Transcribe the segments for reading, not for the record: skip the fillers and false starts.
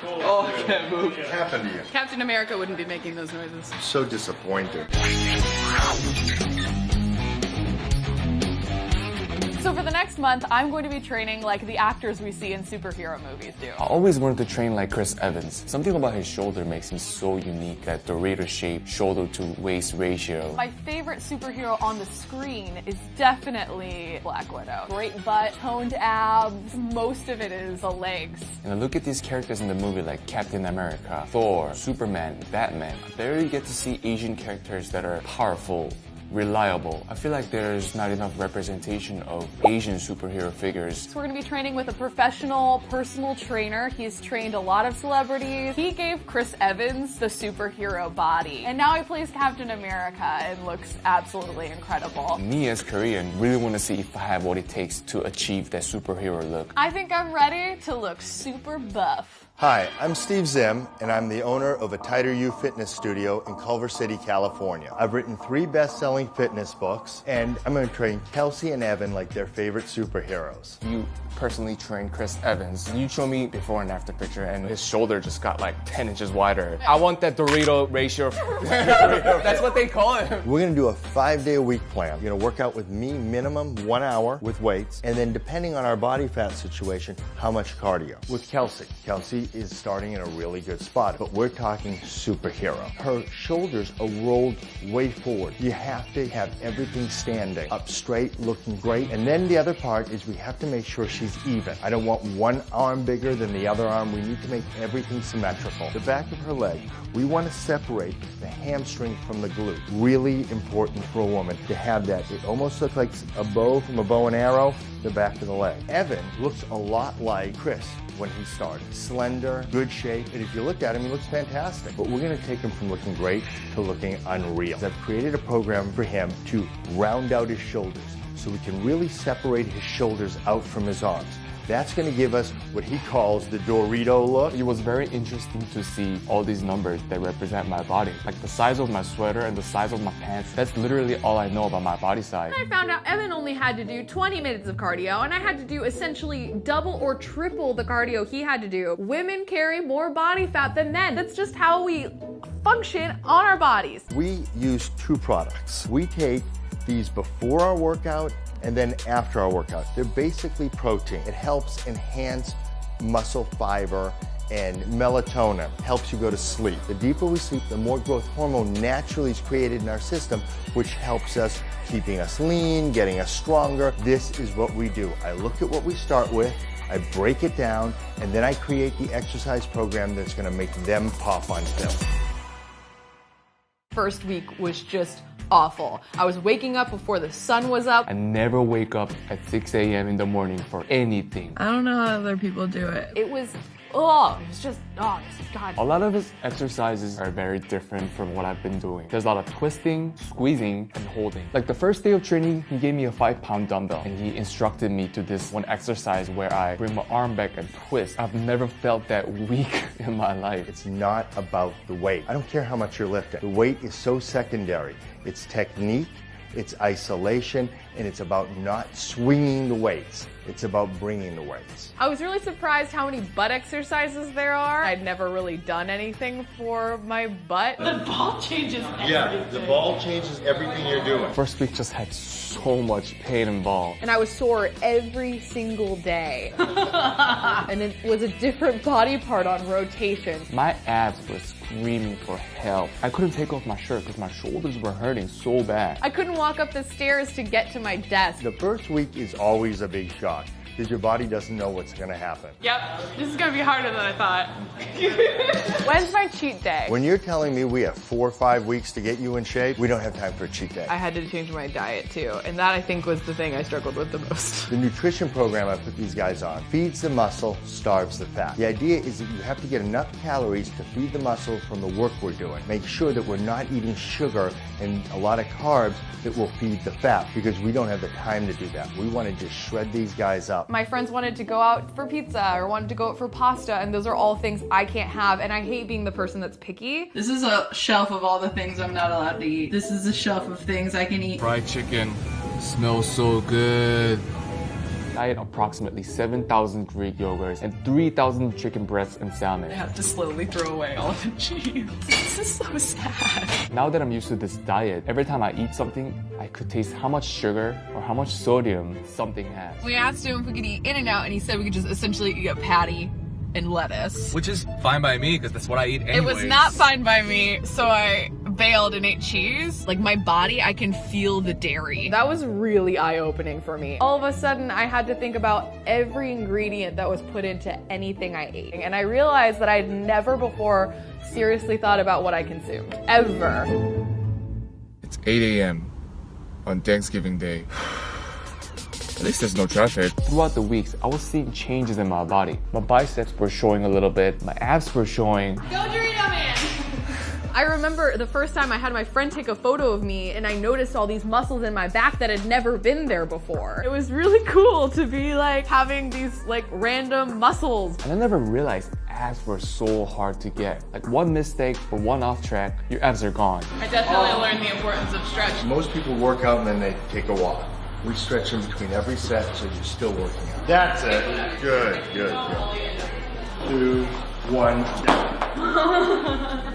Oh, I can't move. What happened to you? Captain America wouldn't be making those noises. So disappointed. So for the next month, I'm going to be training like the actors we see in superhero movies do. I always wanted to train like Chris Evans. Something about his shoulder makes him so unique. That Dorito shape, shoulder to waist ratio. My favorite superhero on the screen is definitely Black Widow. Great butt, toned abs, most of it is the legs. And I look at these characters in the movie like Captain America, Thor, Superman, Batman. I barely get to see Asian characters that are powerful, reliable. I feel like there's not enough representation of Asian superhero figures. So we're going to be training with a professional personal trainer. He's trained a lot of celebrities. He gave Chris Evans the superhero body. And now he plays Captain America and looks absolutely incredible. Me as Korean really want to see if I have what it takes to achieve that superhero look. I think I'm ready to look super buff. Hi, I'm Steve Zim, and I'm the owner of a Tighter You fitness studio in Culver City, California. I've written 3 best-selling fitness books, and I'm going to train Kelsey and Evan like their favorite superheroes. You personally trained Chris Evans. You showed me before and after picture, and his shoulder just got like 10 inches wider. I want that Dorito ratio. That's what they call it. We're going to do a 5-day-a-week plan. You're going to work out with me minimum 1 hour with weights, and then depending on our body fat situation, how much cardio. With Kelsey. Kelsey is starting in a really good spot, but we're talking superhero. Her shoulders are rolled way forward. You have to have everything standing up straight, looking great. And then the other part is we have to make sure she's even. I don't want one arm bigger than the other arm. We need to make everything symmetrical. The back of her leg, we want to separate the hamstring from the glute. Really important for a woman to have that. It almost looks like a bow from a bow and arrow, the back of the leg. Evan looks a lot like Chris when he started. Slender, good shape, and if you look at him, he looks fantastic. But we're going to take him from looking great to looking unreal. I've created a program for him to round out his shoulders so we can really separate his shoulders out from his arms. That's going to give us what he calls the Dorito look. It was very interesting to see all these numbers that represent my body. Like the size of my sweater and the size of my pants. That's literally all I know about my body size. I found out Evan only had to do 20 minutes of cardio, and I had to do essentially double or triple the cardio he had to do. Women carry more body fat than men. That's just how we function on our bodies. We use 2 products. We take these before our workout and then after our workout. They're basically protein. It helps enhance muscle fiber and melatonin. Helps you go to sleep. The deeper we sleep, the more growth hormone naturally is created in our system, which helps us keeping us lean, getting us stronger. This is what we do. I look at what we start with, I break it down, and then I create the exercise program that's gonna make them pop on film. First week was just awful. I was waking up before the sun was up. I never wake up at 6 a.m. in the morning for anything. I don't know how other people do it. It was just, God. A lot of his exercises are very different from what I've been doing. There's a lot of twisting, squeezing, and holding. Like the first day of training, he gave me a 5-pound dumbbell and he instructed me to this one exercise where I bring my arm back and twist. I've never felt that weak in my life. It's not about the weight. I don't care how much you're lifting. The weight is so secondary. It's technique, it's isolation, and it's about not swinging the weights. It's about bringing the weights. I was really surprised how many butt exercises there are. I'd never really done anything for my butt. The ball changes everything. Yeah, the ball changes everything you're doing. First week just had so much pain involved. And I was sore every single day. And it was a different body part on rotation. My abs were screaming for help. I couldn't take off my shirt because my shoulders were hurting so bad. I couldn't walk up the stairs to get to my desk. The first week is always a big shock because your body doesn't know what's going to happen. Yep, this is gonna be harder than I thought. When's my cheat day? When you're telling me we have 4 or 5 weeks to get you in shape, we don't have time for a cheat day. I had to change my diet too, and that I think was the thing I struggled with the most. The nutrition program I put these guys on feeds the muscle, starves the fat. The idea is that you have to get enough calories to feed the muscle from the work we're doing. Make sure that we're not eating sugar and a lot of carbs that will feed the fat because we don't have the time to do that. We want to just shred these guys up. My friends wanted to go out for pizza or wanted to go out for pasta, and those are all things I can't have, and I hate being the person that's picky. This is a shelf of all the things I'm not allowed to eat. This is a shelf of things I can eat. Fried chicken smells so good. I ate approximately 7,000 Greek yogurts and 3,000 chicken breasts and salmon. I have to slowly throw away all of the cheese. This is so sad. Now that I'm used to this diet, every time I eat something, I could taste how much sugar or how much sodium something has. We asked him if we could eat In-N-Out, and he said we could just essentially eat a patty and lettuce. Which is fine by me because that's what I eat anyways. It was not fine by me, so I bailed and ate cheese. Like my body, I can feel the dairy. That was really eye-opening for me. All of a sudden, I had to think about every ingredient that was put into anything I ate. And I realized that I'd never before seriously thought about what I consumed, ever. It's 8 a.m. on Thanksgiving Day. At least there's no traffic. Throughout the weeks, I was seeing changes in my body. My biceps were showing a little bit, my abs were showing. Go Dorito Man! I remember the first time I had my friend take a photo of me and I noticed all these muscles in my back that had never been there before. It was really cool to be like having these like random muscles. And I never realized abs were so hard to get. Like one mistake or one off track, your abs are gone. I definitely learned the importance of stretch. Most people work out and then they take a walk. We stretch in between every set so you're still working out. That's it. Good, good, good. 2, 1, down.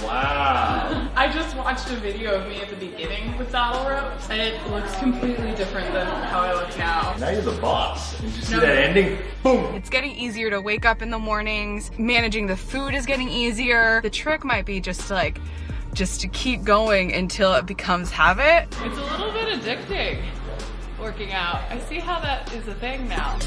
Wow. I just watched a video of me at the beginning with battle ropes, and it looks completely different than how I look now. Now you're the boss. And you see that ending? Boom. It's getting easier to wake up in the mornings. Managing the food is getting easier. The trick might be just to keep going until it becomes habit. It's a little bit addicting, working out. I see how that is a thing now.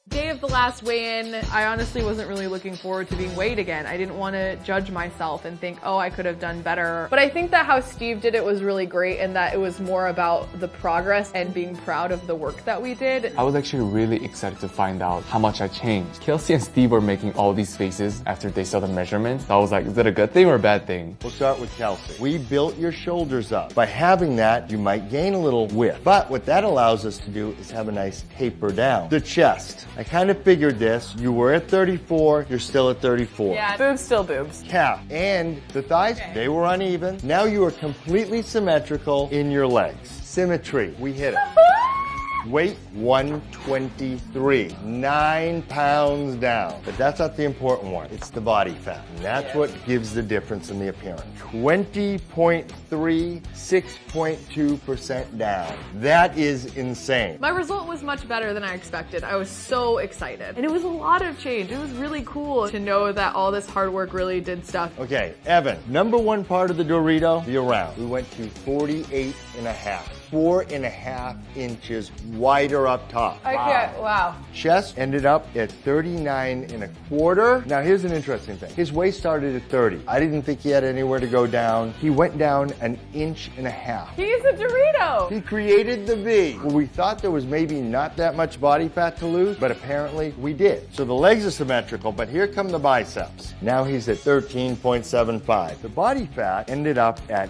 Day of the last weigh-in, I honestly wasn't really looking forward to being weighed again. I didn't want to judge myself and think, oh, I could have done better. But I think that how Steve did it was really great and that it was more about the progress and being proud of the work that we did. I was actually really excited to find out how much I changed. Kelsey and Steve were making all these faces after they saw the measurements. So I was like, is it a good thing or a bad thing? We'll start with Kelsey. We built your shoulders up. By having that, you might gain a little width. But what that allows us to do is have a nice taper down. The chest. I kind of figured this. You were at 34, you're still at 34. Yeah, boobs still boobs. Calf. And the thighs, they were uneven. Now you are completely symmetrical in your legs. Symmetry. We hit it. Weight 123, 9 pounds down. But that's not the important one. It's the body fat. And that's what gives the difference in the appearance. 20.3, 6.2% down. That is insane. My result was much better than I expected. I was so excited. And it was a lot of change. It was really cool to know that all this hard work really did stuff. Okay, Evan, number one part of the Dorito, the around. We went to 48 and a half. 4.5 inches wider up top. Wow. Chest ended up at 39 and a quarter. Now here's an interesting thing. His waist started at 30. I didn't think he had anywhere to go down. He went down 1.5 inches. He's a Dorito. He created the V. Well, we thought there was maybe not that much body fat to lose, but apparently we did. So the legs are symmetrical, but here come the biceps. Now he's at 13.75. The body fat ended up at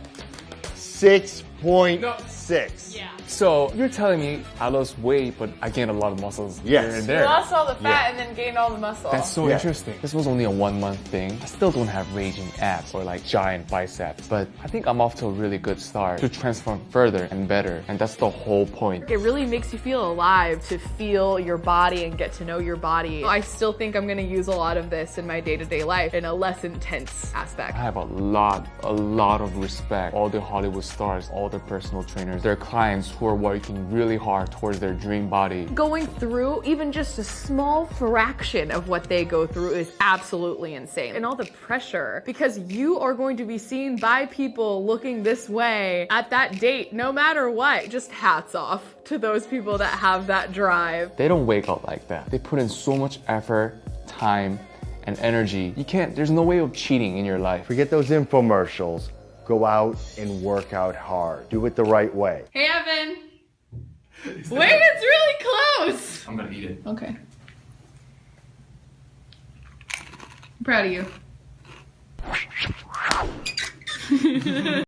6.6. Yeah. So you're telling me I lost weight, but I gained a lot of muscles Yes. here and You there. lost all the fat and then gained all the muscle. That's so Yeah. interesting. This was only a 1 month thing. I still don't have raging abs or like giant biceps, but I think I'm off to a really good start to transform further and better. And that's the whole point. It really makes you feel alive to feel your body and get to know your body. I still think I'm gonna use a lot of this in my day-to-day life in a less intense aspect. I have a lot of respect. All the Hollywood stars, all the personal trainers, their clients who are working really hard towards their dream body. Going through even just a small fraction of what they go through is absolutely insane. And all the pressure, because you are going to be seen by people looking this way at that date, no matter what. Just hats off to those people that have that drive. They don't wake up like that. They put in so much effort, time, and energy. There's no way of cheating in your life. Forget those infomercials. Go out and work out hard. Do it the right way. Hey, Evan. Wait, it's really close. I'm gonna eat it. Okay. I'm proud of you.